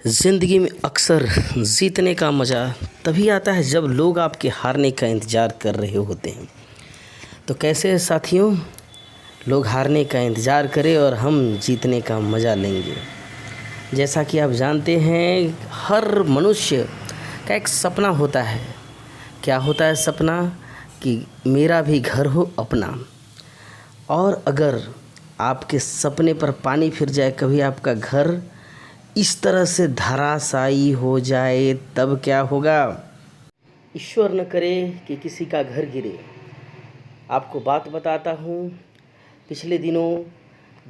ज़िंदगी में अक्सर जीतने का मज़ा तभी आता है जब लोग आपके हारने का इंतज़ार कर रहे होते हैं। तो कैसे है साथियों, लोग हारने का इंतज़ार करें और हम जीतने का मज़ा लेंगे। जैसा कि आप जानते हैं, हर मनुष्य का एक सपना होता है। क्या होता है सपना? कि मेरा भी घर हो अपना। और अगर आपके सपने पर पानी फिर जाए, कभी आपका घर इस तरह से धराशायी हो जाए, तब क्या होगा? ईश्वर न करे कि किसी का घर गिरे। आपको बात बताता हूँ, पिछले दिनों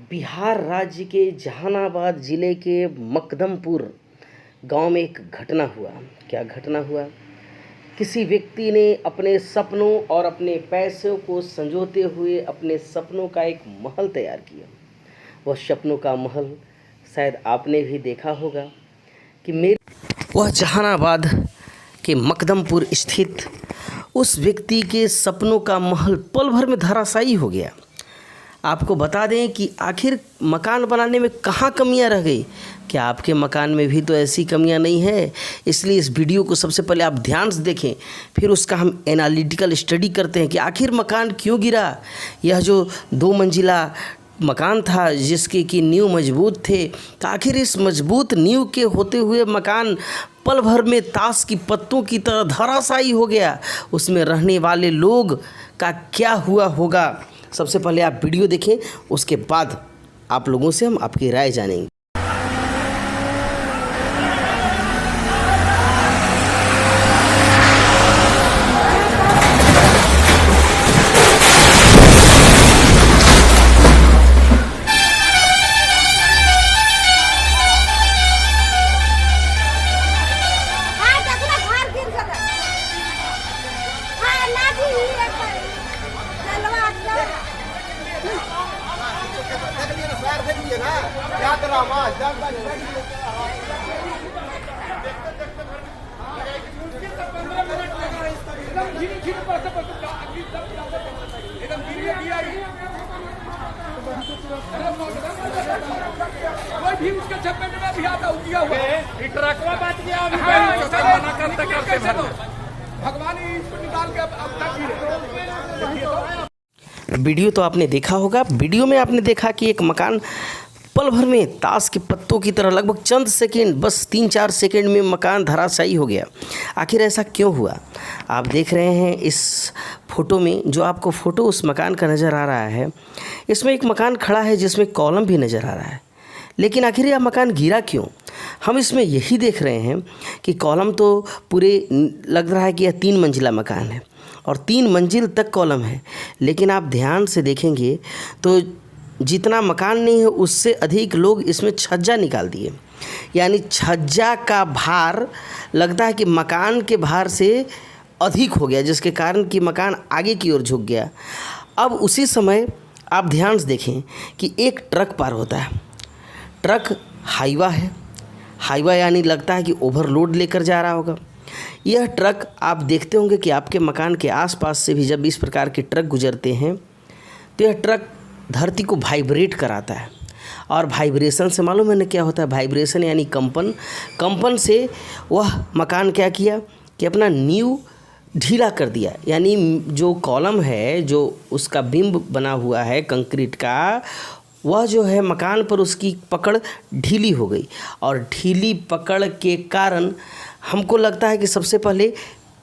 बिहार राज्य के जहानाबाद ज़िले के मकदमपुर गांव में एक घटना हुआ। क्या घटना हुआ? किसी व्यक्ति ने अपने सपनों और अपने पैसों को संजोते हुए अपने सपनों का एक महल तैयार किया। वह सपनों का महल शायद आपने भी देखा होगा कि वह जहानाबाद के मकदमपुर स्थित उस व्यक्ति के सपनों का महल पल भर में धराशायी हो गया। आपको बता दें कि आखिर मकान बनाने में कहाँ कमियां रह गई। क्या आपके मकान में भी तो ऐसी कमियां नहीं है? इसलिए इस वीडियो को सबसे पहले आप ध्यान से देखें, फिर उसका हम एनालिटिकल स्टडी करते हैं कि आखिर मकान क्यों गिरा। यह जो 2 मंजिला मकान था जिसके कि नींव मजबूत थे, तो आखिर इस मजबूत नींव के होते हुए मकान पल भर में ताश की पत्तों की तरह धराशायी हो गया। उसमें रहने वाले लोग का क्या हुआ होगा? सबसे पहले आप वीडियो देखें, उसके बाद आप लोगों से हम आपकी राय जानेंगे। कोई भी उसके चपेट में भी आता दिया हुआ ट्रकवा बात गया भगवान इसको निकाल के अब तक। वीडियो तो आपने देखा होगा। वीडियो में आपने देखा कि एक मकान पल भर में ताश के पत्तों की तरह लगभग चंद सेकंड, बस 3-4 सेकंड में मकान धराशायी हो गया। आखिर ऐसा क्यों हुआ? आप देख रहे हैं इस फ़ोटो में, जो आपको फ़ोटो उस मकान का नज़र आ रहा है, इसमें एक मकान खड़ा है जिसमें कॉलम भी नज़र आ रहा है। लेकिन आखिर यह मकान गिरा क्यों? हम इसमें यही देख रहे हैं कि कॉलम तो पूरे लग रहा है कि यह 3 मंजिला मकान है और 3 मंजिल तक कॉलम है। लेकिन आप ध्यान से देखेंगे तो जितना मकान नहीं है उससे अधिक लोग इसमें छज्जा निकाल दिए। यानी छज्जा का भार लगता है कि मकान के भार से अधिक हो गया, जिसके कारण कि मकान आगे की ओर झुक गया। अब उसी समय आप ध्यान से देखें कि एक ट्रक पार होता है। ट्रक हाईवा है। हाईवा यानी लगता है कि ओवरलोड लेकर जा रहा होगा। यह ट्रक आप देखते होंगे कि आपके मकान के आसपास से भी जब इस प्रकार के ट्रक गुजरते हैं तो यह ट्रक धरती को वाइब्रेट कराता है। और वाइब्रेशन से मालूम है ना क्या होता है? वाइब्रेशन यानी कंपन। कंपन से वह मकान क्या किया कि अपना नींव ढीला कर दिया। यानी जो कॉलम है, जो उसका बिंब बना हुआ है कंक्रीट का, वह जो है मकान पर उसकी पकड़ ढीली हो गई। और ढीली पकड़ के कारण हमको लगता है कि सबसे पहले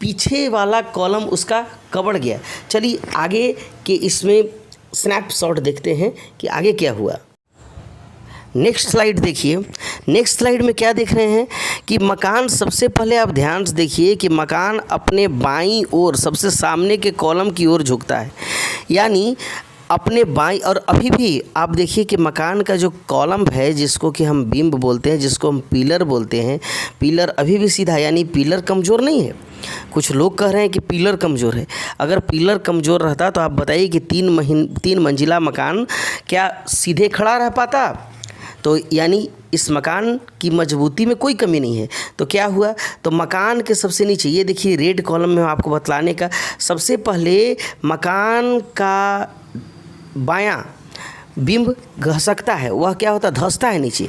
पीछे वाला कॉलम उसका कबड़ गया। चलिए आगे के इसमें स्नैपशॉट देखते हैं कि आगे क्या हुआ। नेक्स्ट स्लाइड देखिए। नेक्स्ट स्लाइड में क्या देख रहे हैं कि मकान, सबसे पहले आप ध्यान से देखिए कि मकान अपने बाईं ओर सबसे सामने के कॉलम की ओर झुकता है। यानी अपने बाईं, और अभी भी आप देखिए कि मकान का जो कॉलम है, जिसको कि हम बीम बोलते हैं, जिसको हम पिलर बोलते हैं, पिलर अभी भी सीधा, यानी पिलर कमज़ोर नहीं है। कुछ लोग कह रहे हैं कि पिलर कमज़ोर है। अगर पिलर कमज़ोर रहता तो आप बताइए कि 3 मंजिला मकान क्या सीधे खड़ा रह पाता? तो यानी इस मकान की मजबूती में कोई कमी नहीं है। तो क्या हुआ? तो मकान के सबसे नीचे ये देखिए रेड कॉलम में आपको बतलाने का, सबसे पहले मकान का बायां बिंब घसकता है, वह क्या होता है? धंसता है नीचे।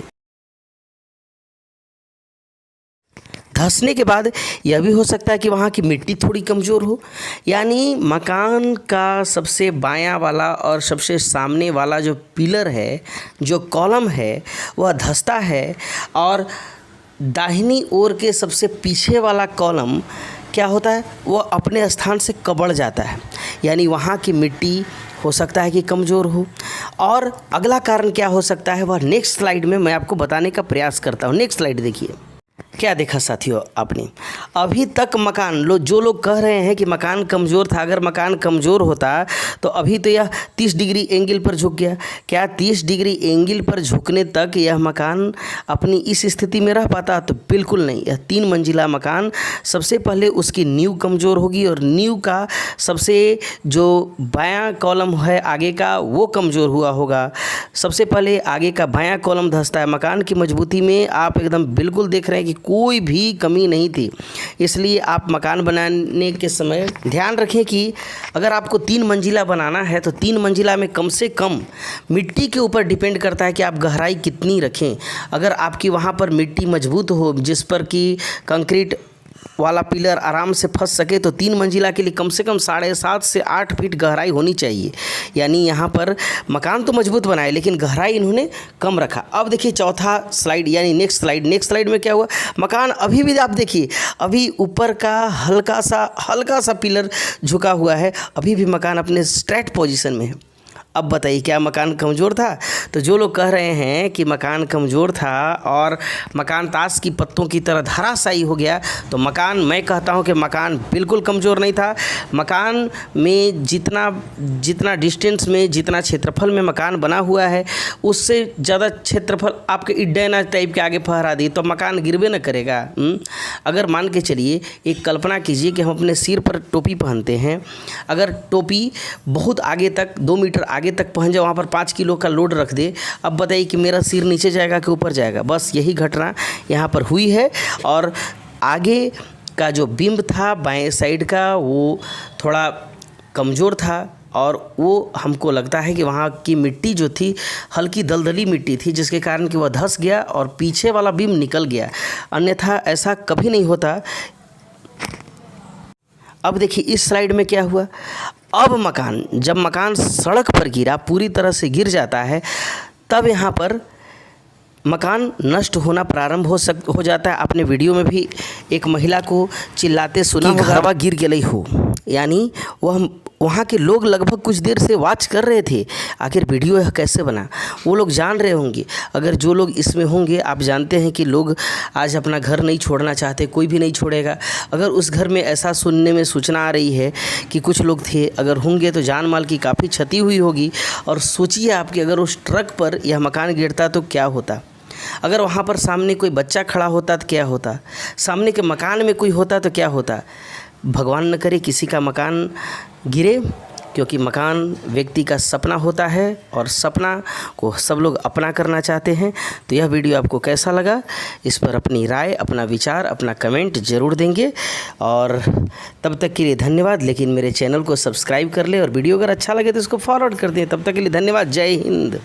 धंसने के बाद यह भी हो सकता है कि वहाँ की मिट्टी थोड़ी कमज़ोर हो। यानी मकान का सबसे बायां वाला और सबसे सामने वाला जो पिलर है, जो कॉलम है, वह धंसता है और दाहिनी ओर के सबसे पीछे वाला कॉलम क्या होता है, वो अपने स्थान से कबड़ जाता है। यानी वहाँ की मिट्टी हो सकता है कि कमज़ोर हो। और अगला कारण क्या हो सकता है, वह नेक्स्ट स्लाइड में मैं आपको बताने का प्रयास करता हूँ। नेक्स्ट स्लाइड देखिए। क्या देखा साथियों आपने, अभी तक मकान जो लोग कह रहे हैं कि मकान कमज़ोर था, अगर मकान कमज़ोर होता तो अभी तो यह 30 डिग्री एंगल पर झुक गया। क्या 30 डिग्री एंगल पर झुकने तक यह मकान अपनी इस स्थिति में रह पाता? तो बिल्कुल नहीं। यह 3 मंजिला मकान, सबसे पहले उसकी नींव कमज़ोर होगी और नींव का सबसे जो बायां कॉलम है आगे का, वो कमज़ोर हुआ होगा। सबसे पहले आगे का बायां कॉलम धंसता है। मकान की मजबूती में आप एकदम बिल्कुल देख रहे हैं कि कोई भी कमी नहीं थी। इसलिए आप मकान बनाने के समय ध्यान रखें कि अगर आपको 3 मंजिला बनाना है तो 3 मंजिला में कम से कम मिट्टी के ऊपर डिपेंड करता है कि आप गहराई कितनी रखें। अगर आपकी वहाँ पर मिट्टी मजबूत हो, जिस पर कि कंक्रीट वाला पिलर आराम से फंस सके, तो 3 मंजिला के लिए कम से कम 7.5 से 8 फीट गहराई होनी चाहिए। यानी यहाँ पर मकान तो मजबूत बनाए लेकिन गहराई इन्होंने कम रखा। अब देखिए चौथा स्लाइड यानी नेक्स्ट स्लाइड में क्या हुआ, मकान अभी भी आप देखिए, अभी ऊपर का हल्का सा पिलर झुका हुआ है, अभी भी मकान अपने स्ट्रेट पोजीशन में है। अब बताइए क्या मकान कमज़ोर था? तो जो लोग कह रहे हैं कि मकान कमज़ोर था और मकान ताश की पत्तों की तरह धराशायी हो गया, तो मैं कहता हूं कि मकान बिल्कुल कमज़ोर नहीं था। मकान में जितना डिस्टेंस में, जितना क्षेत्रफल में मकान बना हुआ है, उससे ज़्यादा क्षेत्रफल आपके इड्डैना टाइप के आगे फहरा दी तो मकान गिरबे न करेगा। अगर मान के चलिए, एक कल्पना कीजिए कि हम अपने सिर पर टोपी पहनते हैं, अगर टोपी बहुत आगे तक 2 मीटर आगे तक पहुंच जाए, वहाँ पर 5 किलो का लोड रख दे, अब बताइए कि मेरा सिर नीचे जाएगा कि ऊपर जाएगा? बस यही घटना यहाँ पर हुई है। और आगे का जो बिंब था बाएं साइड का, वो थोड़ा कमज़ोर था और वो हमको लगता है कि वहाँ की मिट्टी जो थी हल्की दलदली मिट्टी थी, जिसके कारण कि वह धंस गया और पीछे वाला बिंब निकल गया। अन्यथा ऐसा कभी नहीं होता। अब देखिए इस स्लाइड में क्या हुआ। अब जब मकान सड़क पर गिरा, पूरी तरह से गिर जाता है, तब यहाँ पर मकान नष्ट होना प्रारंभ हो जाता है। आपने वीडियो में भी एक महिला को चिल्लाते सुना होगा, घरवा गिर गई हो। यानी वहाँ के लोग लगभग कुछ देर से वॉच कर रहे थे, आखिर वीडियो यह कैसे बना। वो लोग जान रहे होंगे, अगर जो लोग इसमें होंगे, आप जानते हैं कि लोग आज अपना घर नहीं छोड़ना चाहते, कोई भी नहीं छोड़ेगा। अगर उस घर में ऐसा सुनने में सूचना आ रही है कि कुछ लोग थे, अगर होंगे तो जान माल की काफ़ी क्षति हुई होगी। और सोचिए आपकी अगर उस ट्रक पर यह मकान गिरता तो क्या होता। अगर वहाँ पर सामने कोई बच्चा खड़ा होता तो क्या होता, सामने के मकान में कोई होता तो क्या होता। भगवान न करे किसी का मकान गिरे, क्योंकि मकान व्यक्ति का सपना होता है और सपना को सब लोग अपना करना चाहते हैं। तो यह वीडियो आपको कैसा लगा, इस पर अपनी राय, अपना विचार, अपना कमेंट ज़रूर देंगे। और तब तक के लिए धन्यवाद। लेकिन मेरे चैनल को सब्सक्राइब कर ले और वीडियो अगर अच्छा लगे तो इसको फॉरवर्ड कर दें। तब तक के लिए धन्यवाद। जय हिंद।